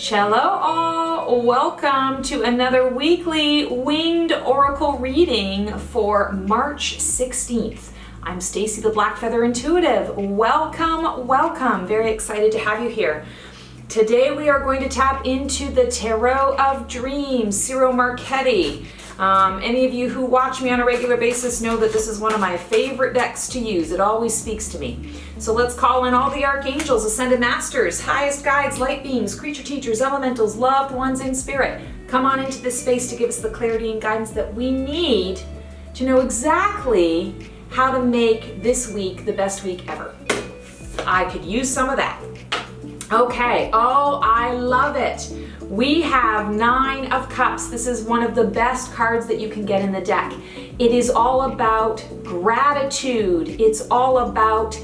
Hello all, welcome to another weekly winged oracle reading for March 16th. I'm Stacy the Black Feather Intuitive. Welcome. Very excited to have you here. Today we are going to tap into the Tarot of Dreams, Ciro Marchetti. Any of you who watch me on a regular basis know that this is one of my favorite decks to use. It always speaks to me. So let's call in all the archangels, ascended masters, highest guides, light beings, creature teachers, elementals, loved ones in spirit. Come on into this space to give us the clarity and guidance that we need to know exactly how to make this week the best week ever. I could use some of that. Okay, oh, I love it. We have 9 of Cups. This is one of the best cards that you can get in the deck. It is all about gratitude. It's all about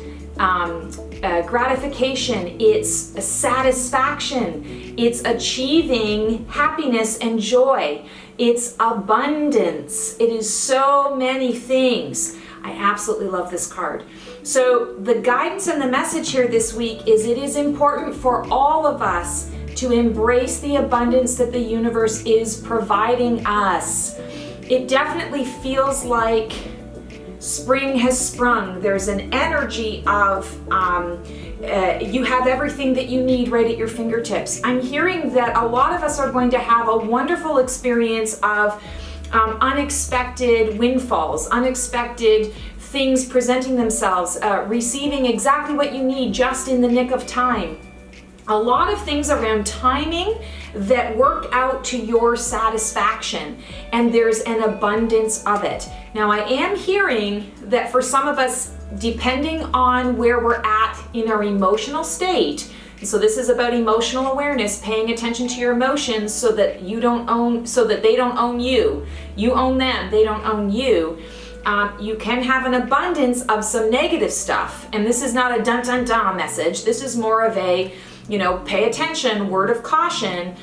gratification. It's satisfaction. It's achieving happiness and joy. It's abundance. It is so many things. I absolutely love this card. So the guidance and the message here this week is it is important for all of us to embrace the abundance that the universe is providing us. It definitely feels like spring has sprung. There's an energy of you have everything that you need right at your fingertips. I'm hearing that a lot of us are going to have a wonderful experience of unexpected windfalls, unexpected things presenting themselves, receiving exactly what you need just in the nick of time. A lot of things around timing that work out to your satisfaction, and there's an abundance of it. Now, I am hearing that for some of us, depending on where we're at in our emotional state, so this is about emotional awareness, paying attention to your emotions so that they don't own you. You own them, they don't own you. You can have an abundance of some negative stuff. And this is not a dun dun dun message. This is more of a, pay attention, word of caution.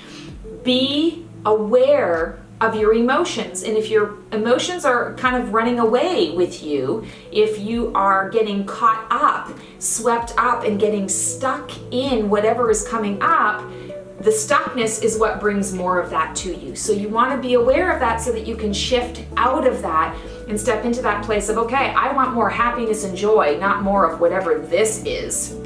Be aware of your emotions. And if your emotions are kind of running away with you, if you are getting caught up, swept up, and getting stuck in whatever is coming up, the stuckness is what brings more of that to you. So you want to be aware of that so that you can shift out of that and step into that place of, okay, I want more happiness and joy, not more of whatever this is.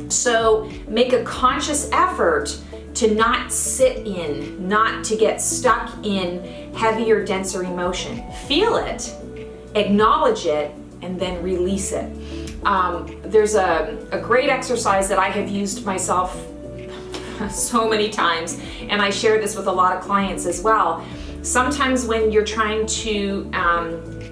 So make a conscious effort to not sit in, not to get stuck in heavier, denser emotion. Feel it, acknowledge it, and then release it. There's a great exercise that I have used myself so many times, and I share this with a lot of clients as well. Sometimes when you're trying to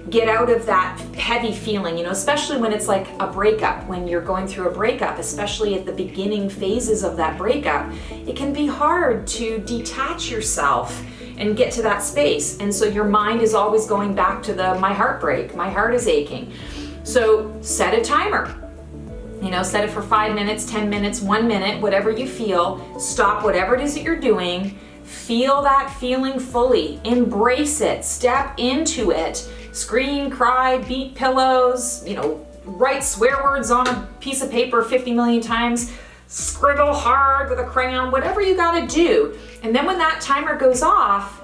get out of that heavy feeling, especially when it's like a breakup, when you're going through a breakup, especially at the beginning phases of that breakup, it can be hard to detach yourself and get to that space. And so your mind is always going back to my heartbreak, my heart is aching. So set a timer. Set it for 5 minutes, 10 minutes, 1 minute, whatever you feel. Stop whatever it is that you're doing. Feel that feeling fully. Embrace it. Step into it. Scream, cry, beat pillows, write swear words on a piece of paper 50 million times. Scribble hard with a crayon, whatever you gotta do. And then when that timer goes off,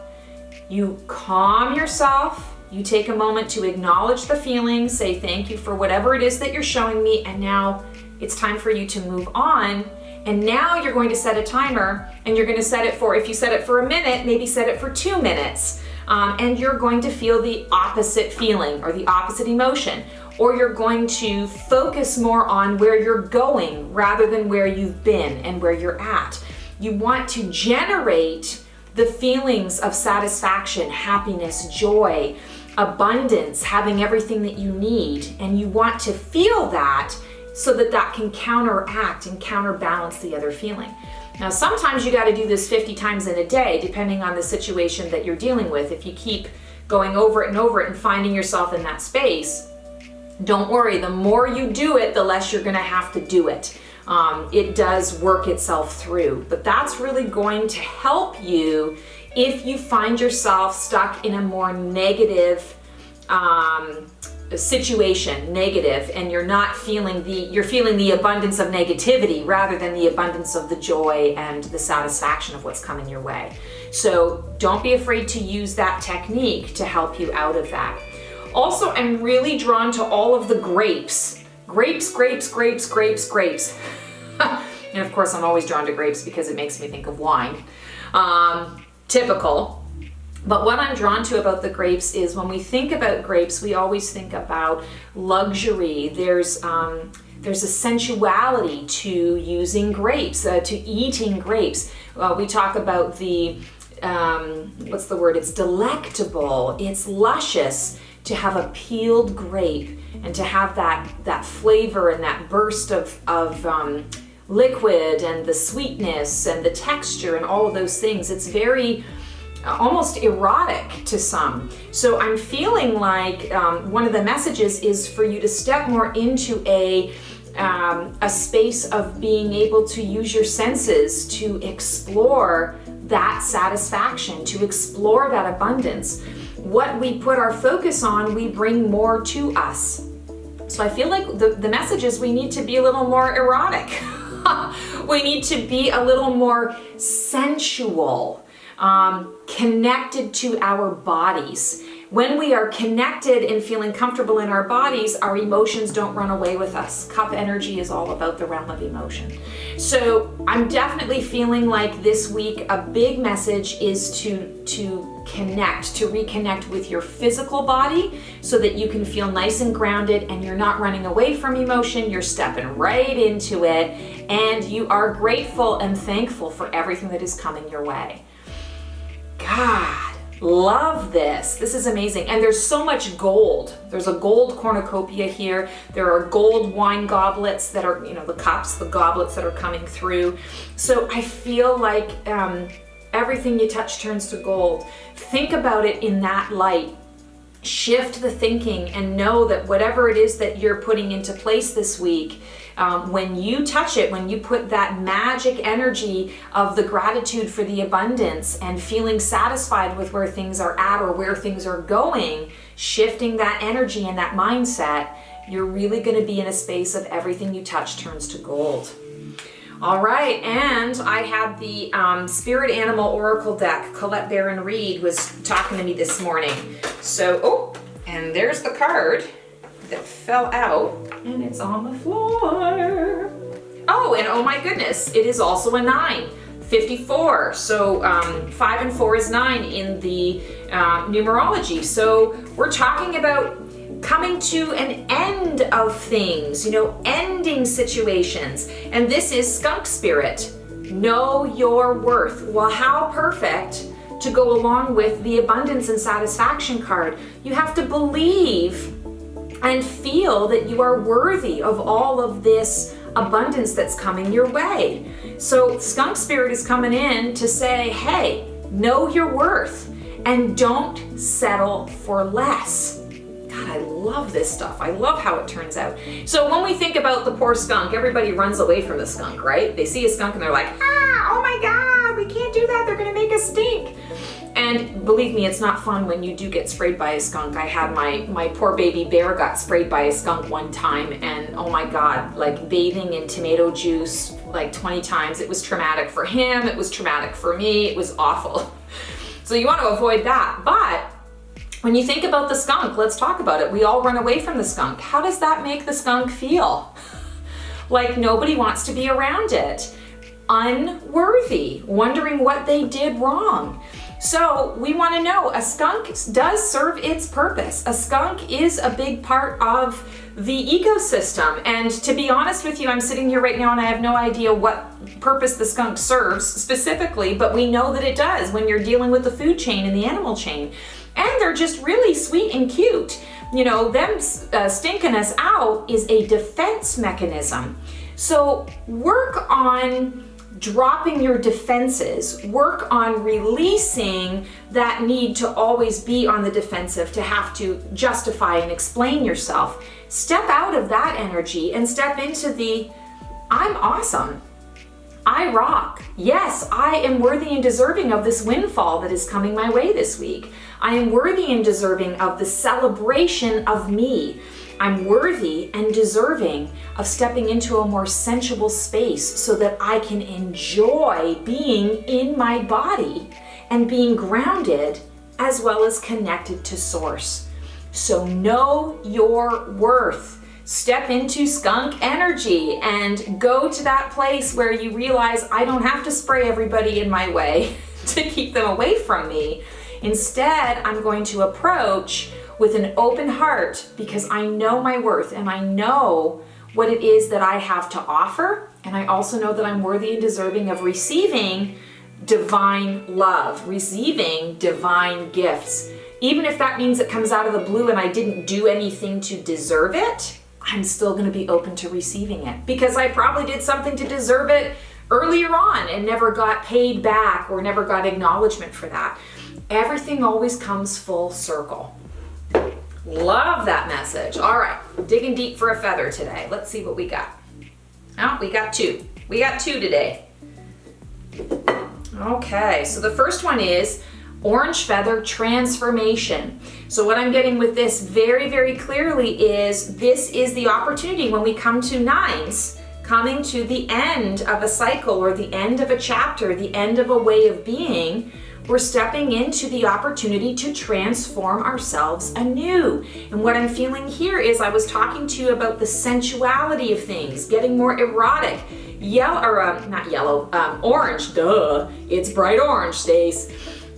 you calm yourself. You take a moment to acknowledge the feeling, say thank you for whatever it is that you're showing me, and now it's time for you to move on. And now you're going to set a timer, and you're going to set it for, if you set it for a minute, maybe set it for 2 minutes. And you're going to feel the opposite feeling or the opposite emotion, or you're going to focus more on where you're going rather than where you've been and where you're at. You want to generate the feelings of satisfaction, happiness, joy, abundance, having everything that you need, and you want to feel that so that that can counteract and counterbalance the other feeling. Now, sometimes you got to do this 50 times in a day, depending on the situation that you're dealing with. If you keep going over it and finding yourself in that space, don't worry. The more you do it, the less you're going to have to do it. It does work itself through, but that's really going to help you if you find yourself stuck in a more negative situation negative, and you're feeling the abundance of negativity rather than the abundance of the joy and the satisfaction of what's coming your way. So don't be afraid to use that technique to help you out of that. Also, I'm really drawn to all of the grapes. Grapes. And of course, I'm always drawn to grapes because it makes me think of wine. Typical. But what I'm drawn to about the grapes is when we think about grapes, we always think about luxury. There's a sensuality to using grapes, to eating grapes. We talk about the, what's the word? It's delectable, it's luscious to have a peeled grape and to have that flavor and that burst of liquid and the sweetness and the texture and all of those things. It's very almost erotic to some. So I'm feeling like one of the messages is for you to step more into a space of being able to use your senses to explore that satisfaction, to explore that abundance. What we put our focus on, we bring more to us. So I feel like the message is we need to be a little more erotic. We need to be a little more sensual, connected to our bodies. When we are connected and feeling comfortable in our bodies, our emotions don't run away with us. Cup energy is all about the realm of emotion. So I'm definitely feeling like this week a big message is to connect, to reconnect with your physical body so that you can feel nice and grounded and you're not running away from emotion, you're stepping right into it, and you are grateful and thankful for everything that is coming your way. God, love this. This is amazing. And there's so much gold. There's a gold cornucopia here. There are gold wine goblets that are, the cups, the goblets that are coming through. So I feel like everything you touch turns to gold. Think about it in that light. Shift the thinking and know that whatever it is that you're putting into place this week, when you touch it, when you put that magic energy of the gratitude for the abundance and feeling satisfied with where things are at or where things are going, shifting that energy and that mindset, you're really going to be in a space of everything you touch turns to gold. All right, and I had the Spirit Animal Oracle deck. Colette Baron-Reid was talking to me this morning. So, and there's the card that fell out, and it's on the floor. Oh, and oh my goodness, it is also a 9, 54. So 5 and 4 is 9 in the numerology. So we're talking about coming to an end of things, ending situations. And this is skunk spirit. Know your worth. Well, how perfect to go along with the abundance and satisfaction card. You have to believe and feel that you are worthy of all of this abundance that's coming your way. So skunk spirit is coming in to say, hey, know your worth and don't settle for less. God, I love this stuff. I love how it turns out. So when we think about the poor skunk, everybody runs away from the skunk, right? They see a skunk and they're like, oh my God, we can't do that. They're gonna make us stink. And believe me, it's not fun when you do get sprayed by a skunk. I had my poor baby bear got sprayed by a skunk one time, and oh my God, like bathing in tomato juice like 20 times. It was traumatic for him. It was traumatic for me. It was awful. So you want to avoid that. But when you think about the skunk, let's talk about it. We all run away from the skunk. How does that make the skunk feel? Like nobody wants to be around it. Unworthy, wondering what they did wrong. So we want to know, a skunk does serve its purpose. A skunk is a big part of the ecosystem. And to be honest with you, I'm sitting here right now and I have no idea what purpose the skunk serves specifically, but we know that it does when you're dealing with the food chain and the animal chain. And they're just really sweet and cute. Them stinking us out is a defense mechanism. So work on dropping your defenses, work on releasing that need to always be on the defensive, to have to justify and explain yourself. Step out of that energy and step into the, I'm awesome. I rock. Yes, I am worthy and deserving of this windfall that is coming my way this week. I am worthy and deserving of the celebration of me. I'm worthy and deserving of stepping into a more sensual space so that I can enjoy being in my body and being grounded as well as connected to source. So know your worth. Step into skunk energy and go to that place where you realize I don't have to spray everybody in my way to keep them away from me. Instead, I'm going to approach with an open heart because I know my worth and I know what it is that I have to offer. And I also know that I'm worthy and deserving of receiving divine love, receiving divine gifts. Even if that means it comes out of the blue and I didn't do anything to deserve it, I'm still going to be open to receiving it because I probably did something to deserve it earlier on and never got paid back or never got acknowledgement for that. Everything always comes full circle. Love that message. All right, digging deep for a feather today. Let's see what we got. Oh, we got two. We got two today. Okay, so the first one is orange feather transformation. So what I'm getting with this very, very clearly is this is the opportunity when we come to nines, coming to the end of a cycle or the end of a chapter, the end of a way of being, we're stepping into the opportunity to transform orange anew. And what I'm feeling here is I was talking to you about the sensuality of things, getting more erotic. Orange, duh, it's bright orange, Stace.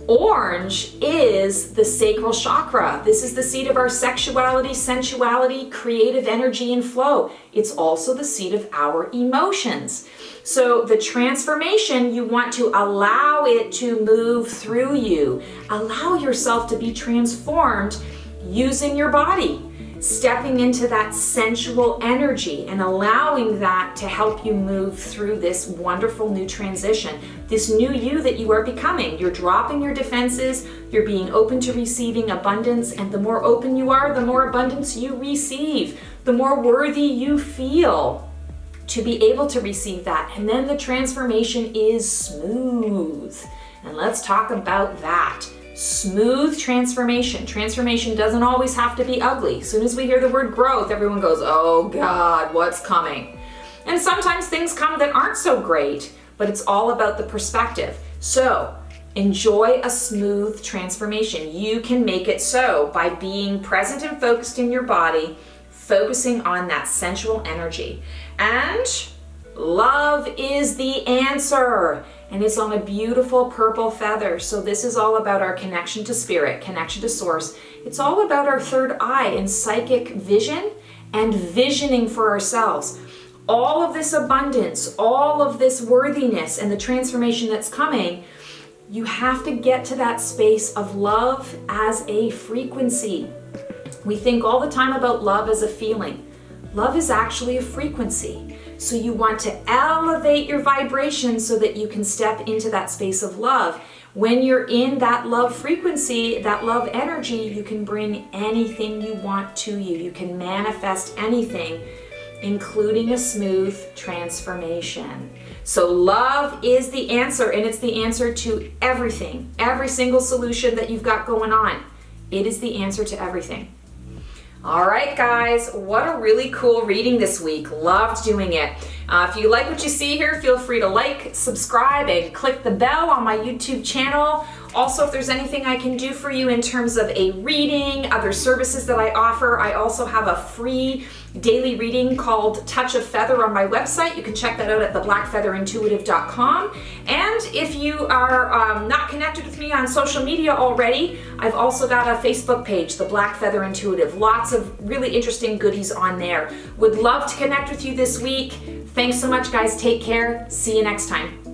Orange is the sacral chakra. This is the seat of our sexuality, sensuality, creative energy, and flow. It's also the seat of our emotions. So the transformation, you want to allow it to move through you. Allow yourself to be transformed using your body, stepping into that sensual energy and allowing that to help you move through this wonderful new transition, this new you that you are becoming. You're dropping your defenses, you're being open to receiving abundance, and the more open you are, the more abundance you receive, the more worthy you feel to be able to receive that. And then the transformation is smooth. And let's talk about that. Smooth transformation. Transformation doesn't always have to be ugly. As soon as we hear the word growth, everyone goes, oh God, what's coming? And sometimes things come that aren't so great, but it's all about the perspective. So enjoy a smooth transformation. You can make it so by being present and focused in your body, focusing on that sensual energy. And love is the answer. And it's on a beautiful purple feather. So this is all about our connection to spirit, connection to source. It's all about our third eye and psychic vision and visioning for ourselves. All of this abundance, all of this worthiness and the transformation that's coming, you have to get to that space of love as a frequency. We think all the time about love as a feeling. Love is actually a frequency. So you want to elevate your vibration so that you can step into that space of love. When you're in that love frequency, that love energy, you can bring anything you want to you. You can manifest anything, including a smooth transformation. So love is the answer, and it's the answer to everything. Every single solution that you've got going on, it is the answer to everything. All right, guys, what a really cool reading this week. Loved doing it. If you like what you see here, feel free to like, subscribe, and click the bell on my YouTube channel. Also, if there's anything I can do for you in terms of a reading, other services that I offer, I also have a free daily reading called Touch of Feather on my website. You can check that out at theblackfeatherintuitive.com. And if you are not connected with me on social media already, I've also got a Facebook page, The Black Feather Intuitive. Lots of really interesting goodies on there. Would love to connect with you this week. Thanks so much, guys. Take care. See you next time.